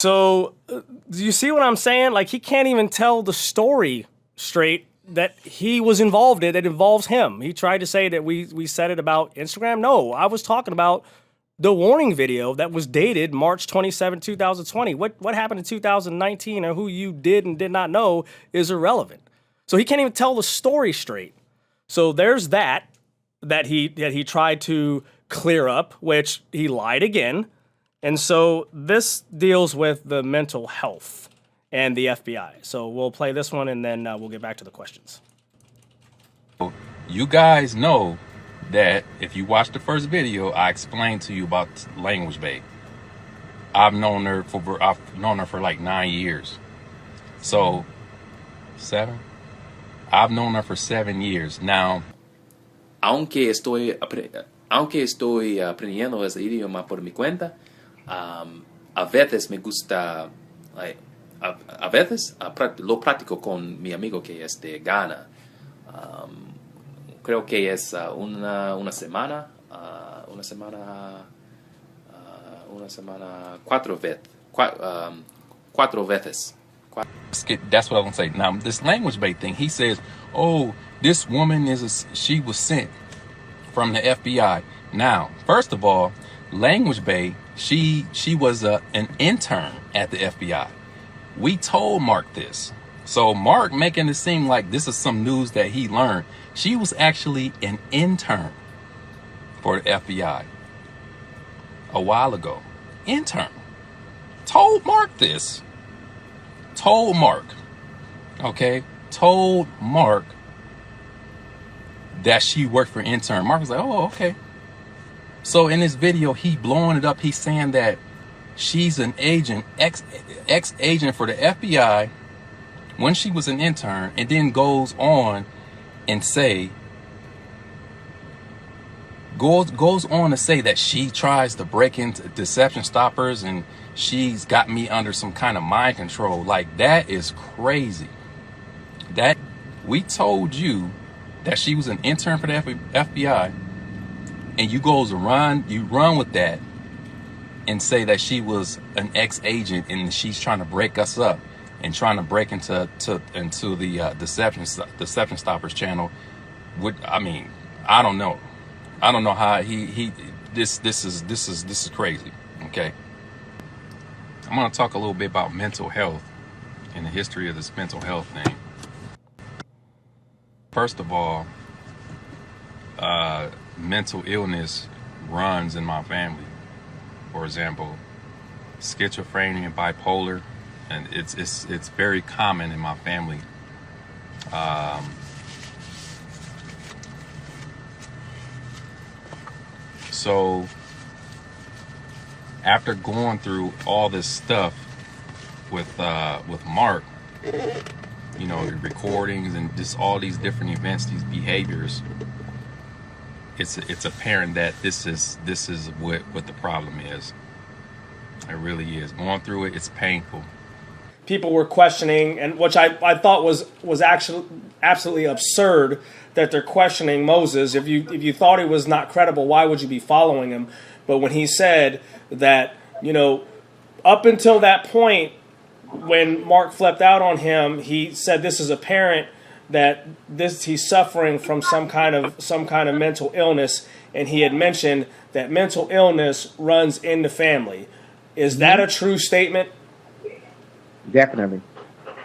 So, do you see what I'm saying? Like, he can't even tell the story straight that he was involved in. It involves him. He tried to say that we said it about Instagram. No, I was talking about the warning video that was dated March 27, 2020. What happened in 2019 or who you did and did not know is irrelevant. So he can't even tell the story straight. So there's that he tried to clear up, which he lied again. And so this deals with the mental health and the FBI. So we'll play this one and then we'll get back to the questions. You guys know that if you watch the first video, I explained to you about Language Babe. I've known her for like 9 years. So 7? I've known her for 7 years. Now, aunque estoy aprendiendo ese idioma por mi cuenta, a veces me gusta, a veces lo practico con mi amigo que es de Ghana. Creo que es una semana, cuatro veces. That's what I was going to say. Now, this language bait thing, he says, oh, this woman she was sent from the FBI. Now, first of all, language bait, she was an intern at the FBI. We told Mark this. So Mark making it seem like this is some news that he learned. She was actually an intern for the FBI a while ago. Intern. Told Mark this. Told Mark. Okay? Told Mark that she worked for intern. Mark was like, oh, okay. So in this video, he blowing it up. He's saying that she's an agent, ex-agent for the FBI when she was an intern, and then goes on and goes on to say that she tries to break into deception stoppers and she's got me under some kind of mind control. Like, that is crazy. That we told you that she was an intern for the FBI, and you run with that and say that she was an ex-agent and she's trying to break us up and trying to break into the Deception Stoppers channel. I don't know. I don't know how this is crazy. Okay. I'm going to talk a little bit about mental health and the history of this mental health thing. First of all, mental illness runs in my family. For example, schizophrenia and bipolar, and it's very common in my family. So after going through all this stuff with Mark, you know, the recordings and just all these different events, these behaviors, it's apparent that this is what the problem is. It really is. Going through it, it's painful. People were questioning, and which I thought was actually absolutely absurd, that they're questioning Moses. If you thought he was not credible, why would you be following him? But when he said that, you know, up until that point, when Mark flipped out on him, he said this is apparent that he's suffering from some kind of mental illness, and he had mentioned that mental illness runs in the family. Is that a true statement? Definitely.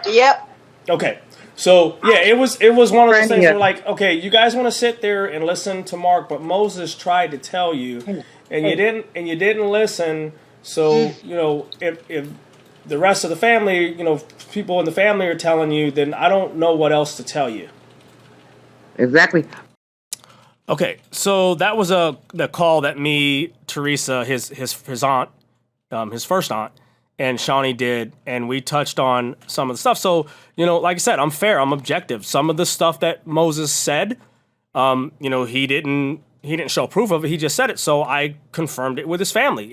Yep. Okay. So yeah, it was one of those things where, like, okay, you guys want to sit there and listen to Mark, but Moses tried to tell you, and you didn't listen. So, you know, if the rest of the family, you know, people in the family are telling you, then I don't know what else to tell you. Exactly. Okay, so that was the call that me, Teresa, his aunt, his first aunt, and Shawnee did, and we touched on some of the stuff. So, you know, like I said, I'm fair, I'm objective. Some of the stuff that Moses said, you know, he didn't show proof of it. He just said it. So I confirmed it with his family.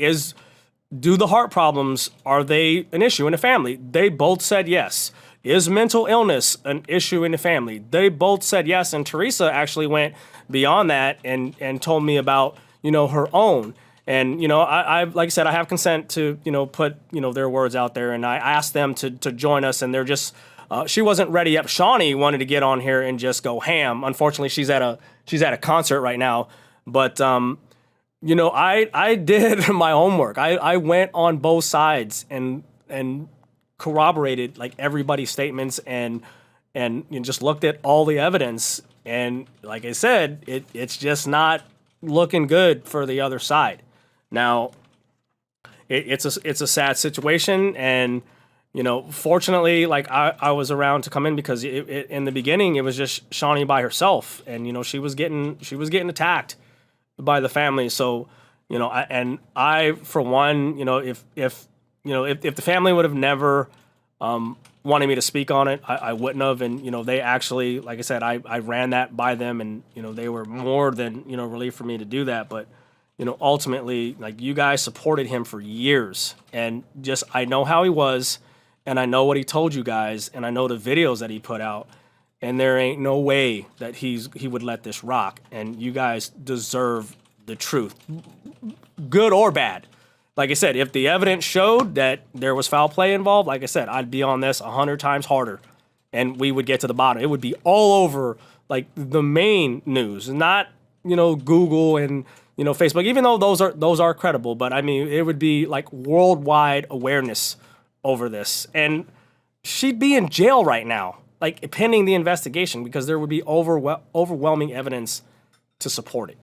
Do the heart problems, are they an issue in the family? They both said yes. Is mental illness an issue in the family? They both said yes. And Teresa actually went beyond that and told me about, you know, her own. And, you know, I like I said, I have consent to, you know, put, you know, their words out there. And I asked them to join us, and they're just, she wasn't ready yet. Shawnee wanted to get on here and just go ham. Unfortunately, she's at a concert right now. But, you know, I did my homework. I went on both sides and corroborated like everybody's statements and you know, just looked at all the evidence. And like I said, it's just not looking good for the other side. Now, it's a sad situation, and you know, fortunately, like I was around to come in because in the beginning it was just Shawnee by herself, and you know she was getting attacked by the family. So you know, I for one, you know, if the family would have never wanted me to speak on it, I wouldn't have. And you know, they actually, like I said, I ran that by them, and you know, they were more than, you know, relieved for me to do that. But you know, ultimately, like, you guys supported him for years, and just, I know how he was, and I know what he told you guys, and I know the videos that he put out, and there ain't no way that he would let this rock, and you guys deserve the truth, good or bad. Like I said, if the evidence showed that there was foul play involved, like I said, I'd be on this 100 times harder, and we would get to the bottom. It would be all over, like, the main news, not, you know, Google and, you know, Facebook, even though those are credible. But I mean, it would be like worldwide awareness over this, and she'd be in jail right now, like pending the investigation, because there would be overwhelming evidence to support it.